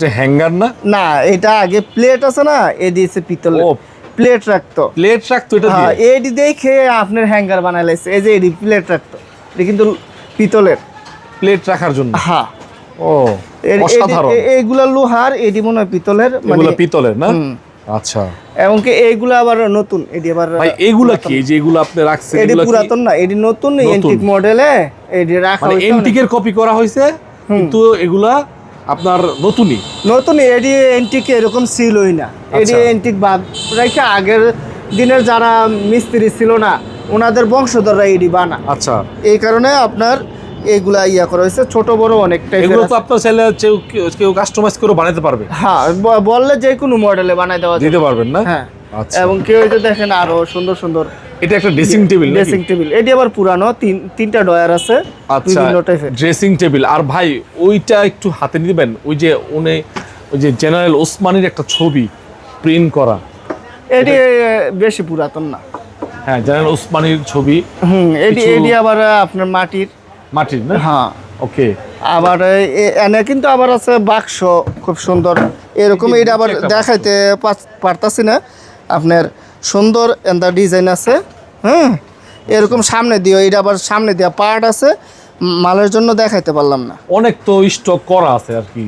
Hanger না? না, এটা আগে প্লেট আছে না, এডি হচ্ছে পিতলের। ও প্লেট রাখতো। প্লেট রাখতো এটা দিয়ে? হ্যাঁ, এডি দেখে আপনার হ্যাঙ্গার বানাই লাইছে। এই যে এডি প্লেট রাখতো। এটা কিন্তু পিতলের। প্লেট রাখার জন্য? হ্যাঁ। ও অসাধারণ। এইগুলা লোহার, এডি মনে হয় পিতলের। এগুলা পিতলের না? আচ্ছা। এবং কি এইগুলা আবার নতুন, এডি আবার ভাই এগুলা কি, যে এগুলো আপনি রাখছেন এডি এগুলা কি? পুরাতন না, এডি নতুন এন্টিক মডেলে এডি রাখা মানে হইছে। এন্টিকের কপি করা হয়েছে কিন্তু এগুলা আপনার নতুনই? নতুন এডি এন্টিক এরকম ছিলই না। এডি আচ্ছা। এন্টিক বাদ রেখে আগের দিনের যারা মিস্ত্রি ছিল না, ওনাদের বংশধররা এডি বানা। আচ্ছা। এই কারণে আপনার এইগুলা ইয়া করা হয়েছে, ছোট বড় অনেক টাইপের। এগুলো তো আপনার চাইলে কেউ কাস্টমাইজ করে বানাতে পারবে? হ্যাঁ, বললে যে কোনো মডেলে বানাই দেওয়া দিতে পারবেন না? হ্যাঁ। আচ্ছা। এবং কেউ এটা দেখেন আরো সুন্দর সুন্দর। এটা একটা ড্রেসিং টেবিল? Dressing table. এটি আবার পুরানো, তিনটা ডয়ার আছে। আচ্ছা, বিভিন্ন টাইপের ড্রেসিং টেবিল। আর ভাই ওইটা একটু হাতে নিবেন, ওই যে ওই যে জেনারেল ওসমানীর একটা ছবি প্রিন্ট করা। এটি বেশি পুরাতন না। হ্যাঁ, জেনারেল ওসমানীর ছবি। এটি আবার আপনার মাটির না? হ্যাঁ। ওকে। আবার এনে কিন্তু আবার আছে বাক্স, খুব সুন্দর এরকম। এটা আবার দেখাইতে পারতাছি না। আপনার সুন্দর এন্ড ডিজাইন আছে। হ্যাঁ, এরকম সামনে দিয়ে, এটা আবার সামনে দিয়ে পার্ট আছে, মালের জন্য দেখাইতে পারলাম না। অনেক তো স্টক করা আছে আর কি।